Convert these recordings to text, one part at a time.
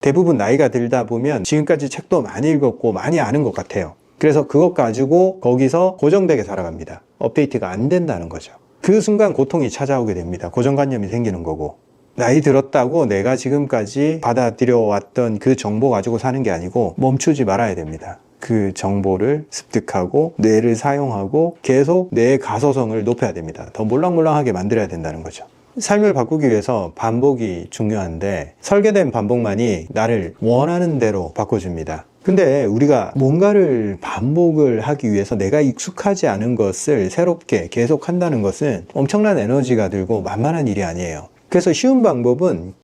대부분 나이가 들다 보면 지금까지 책도 많이 읽었고 많이 아는 것 같아요. 그래서 그것 가지고 거기서 고정되게 살아갑니다. 업데이트가 안 된다는 거죠. 그 순간 고통이 찾아오게 됩니다. 고정관념이 생기는 거고. 나이 들었다고 내가 지금까지 받아들여 왔던 그 정보 가지고 사는 게 아니고 멈추지 말아야 됩니다. 그 정보를 습득하고 뇌를 사용하고 계속 뇌의 가소성을 높여야 됩니다. 더 몰랑몰랑하게 만들어야 된다는 거죠. 삶을 바꾸기 위해서 반복이 중요한데 설계된 반복만이 나를 원하는 대로 바꿔줍니다. 근데 우리가 뭔가를 반복을 하기 위해서 내가 익숙하지 않은 것을 새롭게 계속 한다는 것은 엄청난 에너지가 들고 만만한 일이 아니에요. 그래서 쉬운 방법은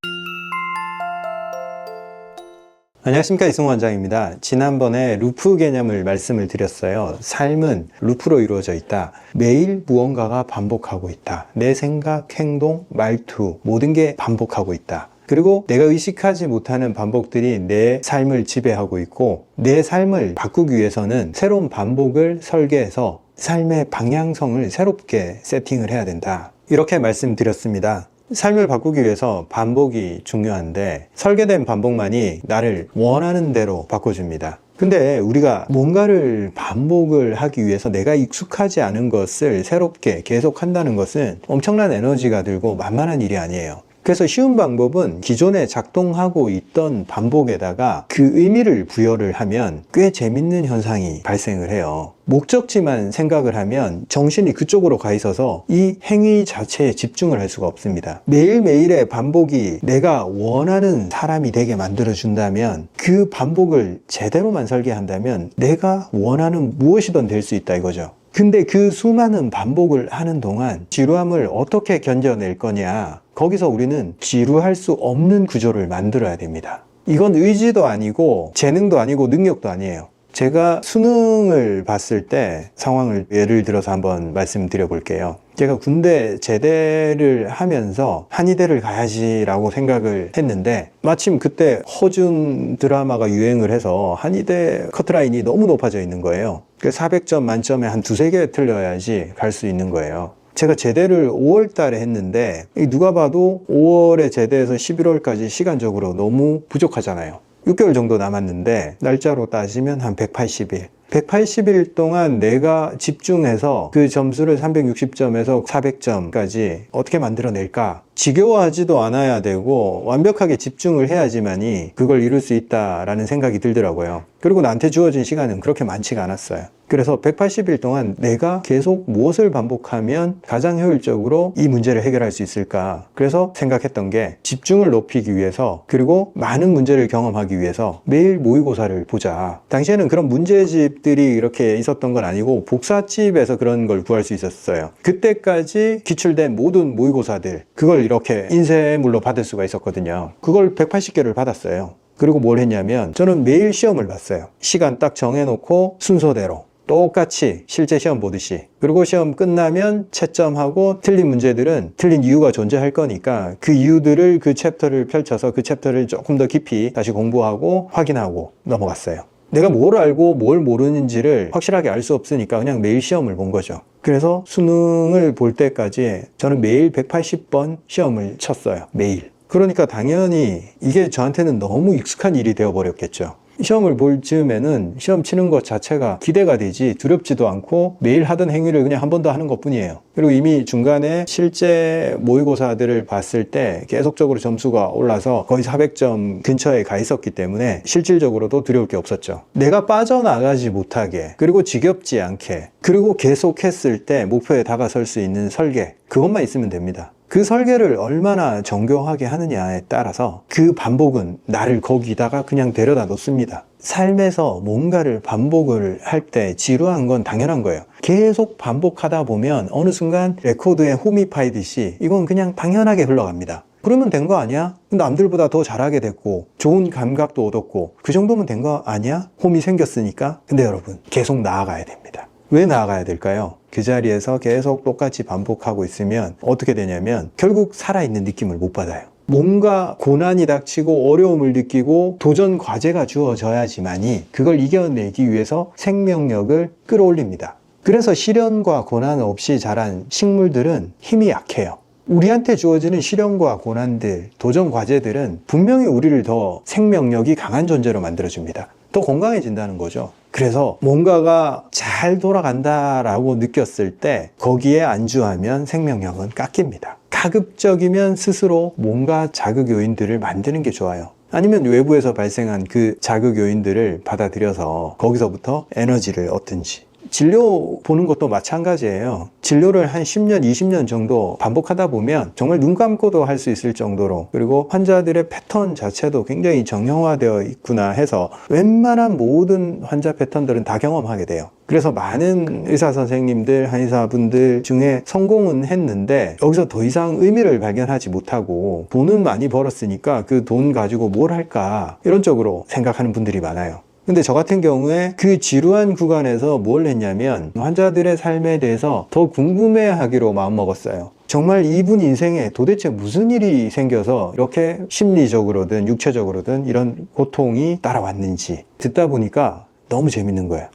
안녕하십니까, 이승호 원장입니다. 지난번에 루프 개념을 말씀을 드렸어요. 삶은 루프로 이루어져 있다. 매일 무언가가 반복하고 있다. 내 생각, 행동, 말투 모든 게 반복하고 있다. 그리고 내가 의식하지 못하는 반복들이 내 삶을 지배하고 있고 내 삶을 바꾸기 위해서는 새로운 반복을 설계해서 삶의 방향성을 새롭게 세팅을 해야 된다. 이렇게 말씀드렸습니다. 삶을 바꾸기 위해서 반복이 중요한데 설계된 반복만이 나를 원하는 대로 바꿔줍니다. 근데 우리가 뭔가를 반복을 하기 위해서 내가 익숙하지 않은 것을 새롭게 계속 한다는 것은 엄청난 에너지가 들고 만만한 일이 아니에요. 그래서 쉬운 방법은 기존에 작동하고 있던 반복에다가 그 의미를 부여를 하면 꽤 재밌는 현상이 발생을 해요. 목적지만 생각을 하면 정신이 그쪽으로 가 있어서 이 행위 자체에 집중을 할 수가 없습니다. 매일매일의 반복이 내가 원하는 사람이 되게 만들어준다면 그 반복을 제대로만 설계한다면 내가 원하는 무엇이든 될 수 있다 이거죠. 근데 그 수많은 반복을 하는 동안 지루함을 어떻게 견뎌낼 거냐, 거기서 우리는 지루할 수 없는 구조를 만들어야 됩니다. 이건 의지도 아니고 재능도 아니고 능력도 아니에요. 제가 수능을 봤을 때 상황을 예를 들어서 한번 말씀드려 볼게요. 제가 군대 제대를 하면서 한의대를 가야지라고 생각을 했는데 마침 그때 허준 드라마가 유행을 해서 한의대 커트라인이 너무 높아져 있는 거예요. 400점 만점에 한 두세 개 틀려야지 갈 수 있는 거예요. 제가 제대를 5월 달에 했는데 누가 봐도 5월에 제대해서 11월까지 시간적으로 너무 부족하잖아요. 6개월 정도 남았는데 날짜로 따지면 한 180일. 180일 동안 내가 집중해서 그 점수를 360점에서 400점까지 어떻게 만들어낼까? 지겨워하지도 않아야 되고 완벽하게 집중을 해야지만이 그걸 이룰 수 있다라는 생각이 들더라고요. 그리고 나한테 주어진 시간은 그렇게 많지가 않았어요. 그래서 180일 동안 내가 계속 무엇을 반복하면 가장 효율적으로 이 문제를 해결할 수 있을까? 그래서 생각했던 게 집중을 높이기 위해서 그리고 많은 문제를 경험하기 위해서 매일 모의고사를 보자. 당시에는 그런 문제집들이 이렇게 있었던 건 아니고 복사집에서 그런 걸 구할 수 있었어요. 그때까지 기출된 모든 모의고사들 그걸 이렇게 인쇄물로 받을 수가 있었거든요. 그걸 180개를 받았어요. 그리고 뭘 했냐면 저는 매일 시험을 봤어요. 시간 딱 정해놓고 순서대로 똑같이 실제 시험 보듯이. 그리고 시험 끝나면 채점하고 틀린 문제들은 틀린 이유가 존재할 거니까 그 이유들을 그 챕터를 펼쳐서 그 챕터를 조금 더 깊이 다시 공부하고 확인하고 넘어갔어요. 내가 뭘 알고 뭘 모르는지를 확실하게 알 수 없으니까 그냥 매일 시험을 본 거죠. 그래서 수능을 볼 때까지 저는 매일 180번 시험을 쳤어요. 매일. 그러니까 당연히 이게 저한테는 너무 익숙한 일이 되어버렸겠죠. 시험을 볼 즈음에는 시험 치는 것 자체가 기대가 되지 두렵지도 않고 매일 하던 행위를 그냥 한 번 더 하는 것 뿐이에요. 그리고 이미 중간에 실제 모의고사들을 봤을 때 계속적으로 점수가 올라서 거의 400점 근처에 가 있었기 때문에 실질적으로도 두려울 게 없었죠. 내가 빠져나가지 못하게 그리고 지겹지 않게 그리고 계속했을 때 목표에 다가설 수 있는 설계 그것만 있으면 됩니다. 그 설계를 얼마나 정교하게 하느냐에 따라서 그 반복은 나를 거기다가 그냥 데려다 놓습니다. 삶에서 뭔가를 반복을 할 때 지루한 건 당연한 거예요. 계속 반복하다 보면 어느 순간 레코드에 홈이 파이듯이 이건 그냥 당연하게 흘러갑니다. 그러면 된 거 아니야? 남들보다 더 잘하게 됐고 좋은 감각도 얻었고 그 정도면 된 거 아니야? 홈이 생겼으니까. 근데 여러분 계속 나아가야 됩니다. 왜 나아가야 될까요? 그 자리에서 계속 똑같이 반복하고 있으면 어떻게 되냐면 결국 살아있는 느낌을 못 받아요. 뭔가 고난이 닥치고 어려움을 느끼고 도전 과제가 주어져야지만이 그걸 이겨내기 위해서 생명력을 끌어올립니다. 그래서 시련과 고난 없이 자란 식물들은 힘이 약해요. 우리한테 주어지는 시련과 고난들, 도전 과제들은 분명히 우리를 더 생명력이 강한 존재로 만들어줍니다. 더 건강해진다는 거죠. 그래서 뭔가가 잘 돌아간다라고 느꼈을 때 거기에 안주하면 생명력은 깎입니다. 가급적이면 스스로 뭔가 자극 요인들을 만드는 게 좋아요. 아니면 외부에서 발생한 그 자극 요인들을 받아들여서 거기서부터 에너지를 얻든지. 진료 보는 것도 마찬가지예요. 진료를 한 10년, 20년 정도 반복하다 보면 정말 눈 감고도 할 수 있을 정도로, 그리고 환자들의 패턴 자체도 굉장히 정형화되어 있구나 해서 웬만한 모든 환자 패턴들은 다 경험하게 돼요. 그래서 많은 의사 선생님들, 한의사분들 중에 성공은 했는데 여기서 더 이상 의미를 발견하지 못하고 돈은 많이 벌었으니까 그 돈 가지고 뭘 할까 이런 쪽으로 생각하는 분들이 많아요. 근데 저 같은 경우에 그 지루한 구간에서 뭘 했냐면 환자들의 삶에 대해서 더 궁금해하기로 마음먹었어요. 정말 이분 인생에 도대체 무슨 일이 생겨서 이렇게 심리적으로든 육체적으로든 이런 고통이 따라왔는지 듣다 보니까 너무 재밌는 거예요.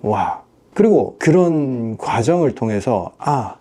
와. 그리고 그런 과정을 통해서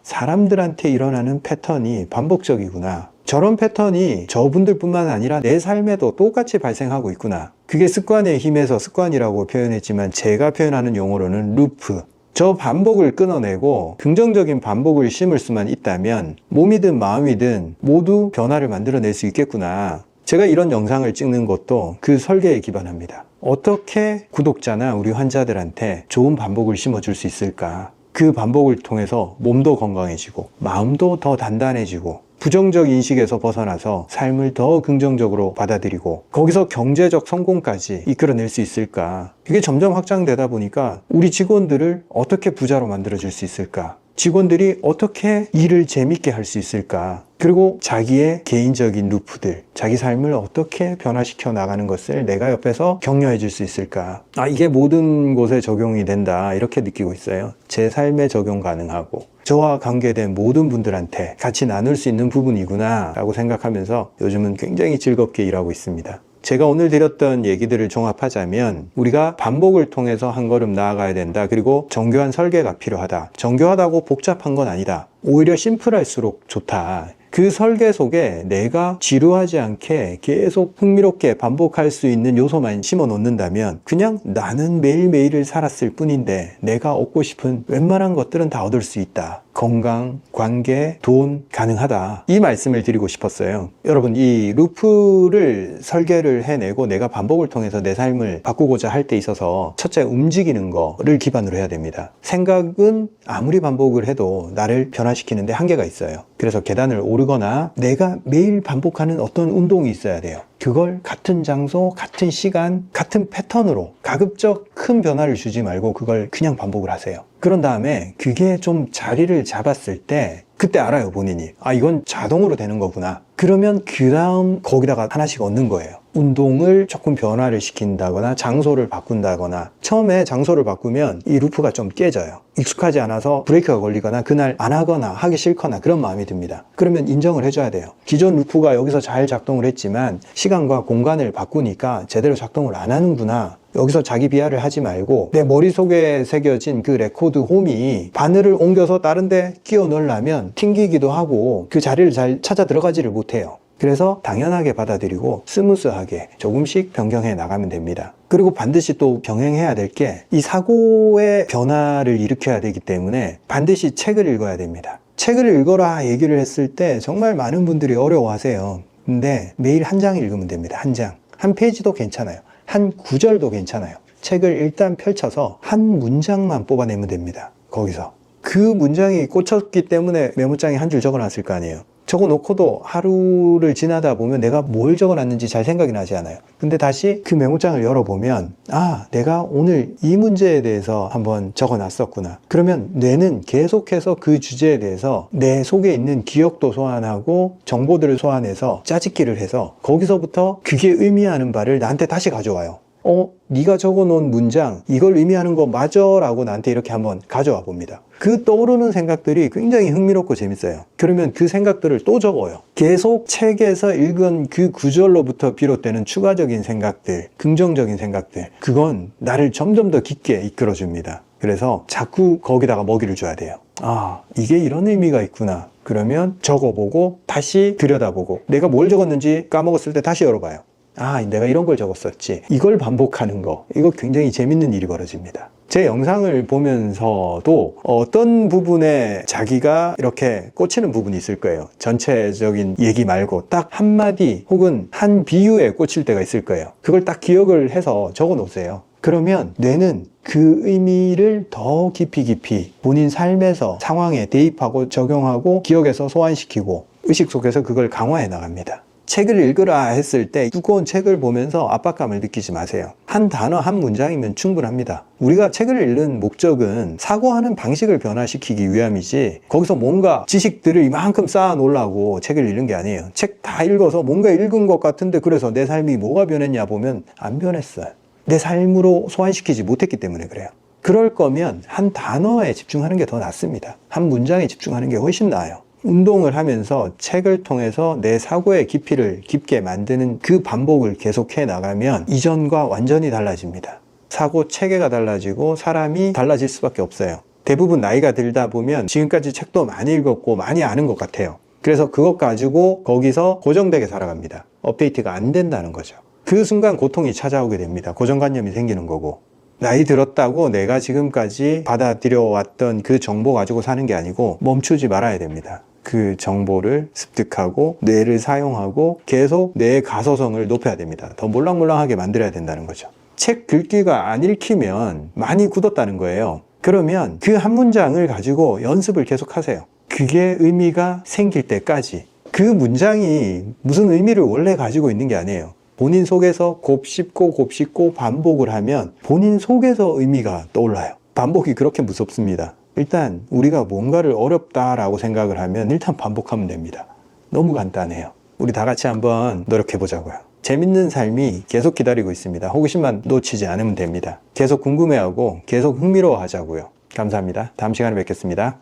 사람들한테 일어나는 패턴이 반복적이구나. 저런 패턴이 저분들뿐만 아니라 내 삶에도 똑같이 발생하고 있구나. 그게 습관의 힘에서 습관이라고 표현했지만 제가 표현하는 용어로는 루프. 저 반복을 끊어내고 긍정적인 반복을 심을 수만 있다면 몸이든 마음이든 모두 변화를 만들어낼 수 있겠구나. 제가 이런 영상을 찍는 것도 그 설계에 기반합니다. 어떻게 구독자나 우리 환자들한테 좋은 반복을 심어줄 수 있을까? 그 반복을 통해서 몸도 건강해지고 마음도 더 단단해지고 부정적 인식에서 벗어나서 삶을 더 긍정적으로 받아들이고 거기서 경제적 성공까지 이끌어낼 수 있을까? 이게 점점 확장되다 보니까 우리 직원들을 어떻게 부자로 만들어줄 수 있을까? 직원들이 어떻게 일을 재밌게 할 수 있을까? 그리고 자기의 개인적인 루프들, 자기 삶을 어떻게 변화시켜 나가는 것을 내가 옆에서 격려해 줄 수 있을까? 이게 모든 곳에 적용이 된다. 이렇게 느끼고 있어요. 제 삶에 적용 가능하고 저와 관계된 모든 분들한테 같이 나눌 수 있는 부분이구나 라고 생각하면서 요즘은 굉장히 즐겁게 일하고 있습니다. 제가 오늘 드렸던 얘기들을 종합하자면 우리가 반복을 통해서 한 걸음 나아가야 된다. 그리고 정교한 설계가 필요하다. 정교하다고 복잡한 건 아니다. 오히려 심플할수록 좋다. 그 설계 속에 내가 지루하지 않게 계속 흥미롭게 반복할 수 있는 요소만 심어 놓는다면 그냥 나는 매일매일을 살았을 뿐인데 내가 얻고 싶은 웬만한 것들은 다 얻을 수 있다. 건강, 관계, 돈 가능하다. 이 말씀을 드리고 싶었어요. 여러분, 이 루프를 설계를 해내고 내가 반복을 통해서 내 삶을 바꾸고자 할 때 있어서 첫째 움직이는 거를 기반으로 해야 됩니다. 생각은 아무리 반복을 해도 나를 변화시키는데 한계가 있어요. 그래서 계단을 오르거나 내가 매일 반복하는 어떤 운동이 있어야 돼요. 그걸 같은 장소, 같은 시간, 같은 패턴으로 가급적 큰 변화를 주지 말고 그걸 그냥 반복을 하세요. 그런 다음에 그게 좀 자리를 잡았을 때 그때 알아요, 본인이. 이건 자동으로 되는 거구나. 그러면 그 다음 거기다가 하나씩 얻는 거예요. 운동을 조금 변화를 시킨다거나 장소를 바꾼다거나. 처음에 장소를 바꾸면 이 루프가 좀 깨져요. 익숙하지 않아서 브레이크가 걸리거나 그날 안 하거나 하기 싫거나 그런 마음이 듭니다. 그러면 인정을 해줘야 돼요. 기존 루프가 여기서 잘 작동을 했지만 시간과 공간을 바꾸니까 제대로 작동을 안 하는구나. 여기서 자기 비하를 하지 말고 내 머릿속에 새겨진 그 레코드 홈이 바늘을 옮겨서 다른 데 끼워 넣으려면 튕기기도 하고 그 자리를 잘 찾아 들어가지를 못해요. 그래서 당연하게 받아들이고 스무스하게 조금씩 변경해 나가면 됩니다. 그리고 반드시 또 병행해야 될 게 이 사고의 변화를 일으켜야 되기 때문에 반드시 책을 읽어야 됩니다. 책을 읽어라 얘기를 했을 때 정말 많은 분들이 어려워하세요. 근데 매일 한 장 읽으면 됩니다. 한 장. 한 페이지도 괜찮아요. 한 구절도 괜찮아요. 책을 일단 펼쳐서 한 문장만 뽑아내면 됩니다. 거기서. 그 문장이 꽂혔기 때문에 메모장에 한 줄 적어놨을 거 아니에요. 적어놓고도 하루를 지나다 보면 내가 뭘 적어놨는지 잘 생각이 나지 않아요. 근데 다시 그 메모장을 열어보면 내가 오늘 이 문제에 대해서 한번 적어놨었구나. 그러면 뇌는 계속해서 그 주제에 대해서 내 속에 있는 기억도 소환하고 정보들을 소환해서 짜집기를 해서 거기서부터 그게 의미하는 바를 나한테 다시 가져와요. 네가 적어놓은 문장 이걸 의미하는 거 맞아? 라고 나한테 이렇게 한번 가져와 봅니다. 그 떠오르는 생각들이 굉장히 흥미롭고 재밌어요. 그러면 그 생각들을 또 적어요. 계속 책에서 읽은 그 구절로부터 비롯되는 추가적인 생각들, 긍정적인 생각들, 그건 나를 점점 더 깊게 이끌어줍니다. 그래서 자꾸 거기다가 먹이를 줘야 돼요. 이게 이런 의미가 있구나. 그러면 적어보고 다시 들여다보고 내가 뭘 적었는지 까먹었을 때 다시 열어봐요. 아, 내가 이런 걸 적었었지. 이걸 반복하는 거, 이거 굉장히 재밌는 일이 벌어집니다. 제 영상을 보면서도 어떤 부분에 자기가 이렇게 꽂히는 부분이 있을 거예요. 전체적인 얘기 말고 딱 한마디 혹은 한 비유에 꽂힐 때가 있을 거예요. 그걸 딱 기억을 해서 적어 놓으세요. 그러면 뇌는 그 의미를 더 깊이 본인 삶에서 상황에 대입하고 적용하고 기억에서 소환시키고 의식 속에서 그걸 강화해 나갑니다. 책을 읽으라 했을 때 두꺼운 책을 보면서 압박감을 느끼지 마세요. 한 단어, 한 문장이면 충분합니다. 우리가 책을 읽는 목적은 사고하는 방식을 변화시키기 위함이지 거기서 뭔가 지식들을 이만큼 쌓아 놓으려고 책을 읽는 게 아니에요. 책 다 읽어서 뭔가 읽은 것 같은데 그래서 내 삶이 뭐가 변했냐 보면 안 변했어요. 내 삶으로 소환시키지 못했기 때문에 그래요. 그럴 거면 한 단어에 집중하는 게 더 낫습니다. 한 문장에 집중하는 게 훨씬 나아요. 운동을 하면서 책을 통해서 내 사고의 깊이를 깊게 만드는 그 반복을 계속해 나가면 이전과 완전히 달라집니다. 사고 체계가 달라지고 사람이 달라질 수밖에 없어요. 대부분 나이가 들다 보면 지금까지 책도 많이 읽었고 많이 아는 것 같아요. 그래서 그것 가지고 거기서 고정되게 살아갑니다. 업데이트가 안 된다는 거죠. 그 순간 고통이 찾아오게 됩니다. 고정관념이 생기는 거고. 나이 들었다고 내가 지금까지 받아들여 왔던 그 정보 가지고 사는 게 아니고 멈추지 말아야 됩니다. 그 정보를 습득하고 뇌를 사용하고 계속 내 가소성을 높여야 됩니다. 더 몰랑몰랑하게 만들어야 된다는 거죠. 책 글귀가 안 읽히면 많이 굳었다는 거예요. 그러면 그 한 문장을 가지고 연습을 계속 하세요. 그게 의미가 생길 때까지. 그 문장이 무슨 의미를 원래 가지고 있는 게 아니에요. 본인 속에서 곱씹고 반복을 하면 본인 속에서 의미가 떠올라요. 반복이 그렇게 무섭습니다. 일단 우리가 뭔가를 어렵다라고 생각을 하면 일단 반복하면 됩니다. 너무 간단해요. 우리 다 같이 한번 노력해 보자고요. 재밌는 삶이 계속 기다리고 있습니다. 호기심만 놓치지 않으면 됩니다. 계속 궁금해하고 계속 흥미로워 하자고요. 감사합니다. 다음 시간에 뵙겠습니다.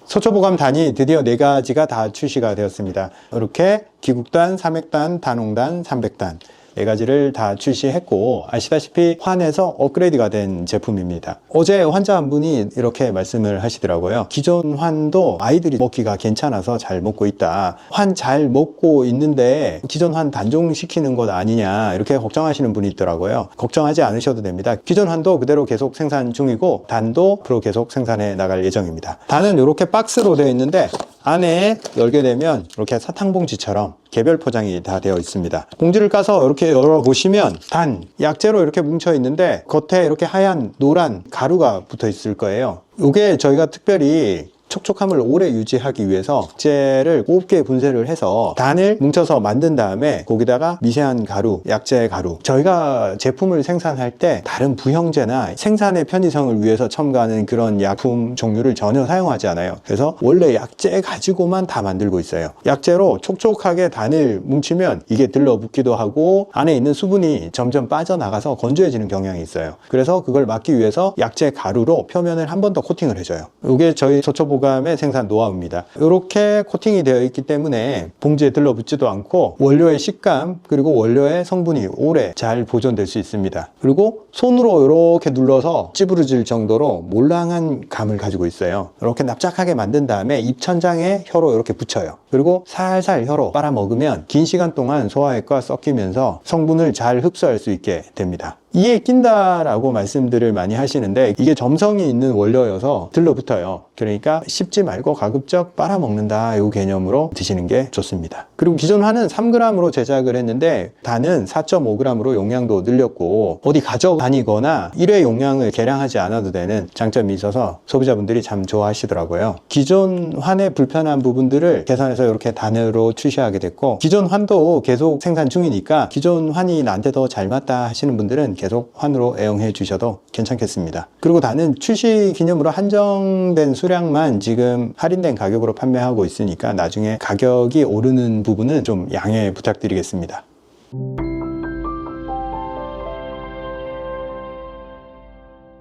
서초보감 단이 드디어 4가지가 다 출시가 되었습니다. 이렇게 기국단, 삼획단, 단홍단, 삼백단 4가지를 다 출시했고 아시다시피 환에서 업그레이드가 된 제품입니다. 어제 환자 한 분이 이렇게 말씀을 하시더라고요. 기존 환도 아이들이 먹기가 괜찮아서 잘 먹고 있다. 환 잘 먹고 있는데 기존 환 단종시키는 것 아니냐 이렇게 걱정하시는 분이 있더라고요. 걱정하지 않으셔도 됩니다. 기존 환도 그대로 계속 생산 중이고 단도 앞으로 계속 생산해 나갈 예정입니다. 단은 이렇게 박스로 되어 있는데 안에 열게 되면 이렇게 사탕봉지처럼 개별 포장이 다 되어 있습니다. 봉지를 까서 이렇게 열어보시면 단, 약재로 이렇게 뭉쳐 있는데 겉에 이렇게 하얀 노란 가루가 붙어 있을 거예요. 이게 저희가 특별히 촉촉함을 오래 유지하기 위해서 약재를 곱게 분쇄를 해서 단을 뭉쳐서 만든 다음에 거기다가 미세한 가루, 약재 가루 저희가 제품을 생산할 때 다른 부형제나 생산의 편의성을 위해서 첨가하는 그런 약품 종류를 전혀 사용하지 않아요. 그래서 원래 약재 가지고만 다 만들고 있어요. 약재로 촉촉하게 단을 뭉치면 이게 들러붙기도 하고 안에 있는 수분이 점점 빠져나가서 건조해지는 경향이 있어요. 그래서 그걸 막기 위해서 약재 가루로 표면을 한 번 더 코팅을 해줘요. 이게 저희 서초보감의 생산 노하우입니다. 이렇게 코팅이 되어 있기 때문에 봉지에 들러붙지도 않고 원료의 식감 그리고 원료의 성분이 오래 잘 보존될 수 있습니다. 그리고 손으로 이렇게 눌러서 찌부러질 정도로 몰랑한 감을 가지고 있어요. 이렇게 납작하게 만든 다음에 입천장에 혀로 이렇게 붙여요. 그리고 살살 혀로 빨아먹으면 긴 시간 동안 소화액과 섞이면서 성분을 잘 흡수할 수 있게 됩니다. 이에 낀다라고 말씀들을 많이 하시는데 이게 점성이 있는 원료여서 들러붙어요. 그러니까 씹지 말고 가급적 빨아먹는다 이 개념으로 드시는 게 좋습니다. 그리고 기존 환은 3g으로 제작을 했는데 단은 4.5g으로 용량도 늘렸고 어디 가져다니거나 1회 용량을 계량하지 않아도 되는 장점이 있어서 소비자분들이 참 좋아하시더라고요. 기존 환의 불편한 부분들을 개선해서 이렇게 단으로 출시하게 됐고 기존 환도 계속 생산 중이니까 기존 환이 나한테 더 잘 맞다 하시는 분들은 계속 환으로 애용해 주셔도 괜찮겠습니다. 그리고 단은 출시 기념으로 한정된 수량만 지금 할인된 가격으로 판매하고 있으니까 나중에 가격이 오르는 부분은 좀 양해 부탁드리겠습니다.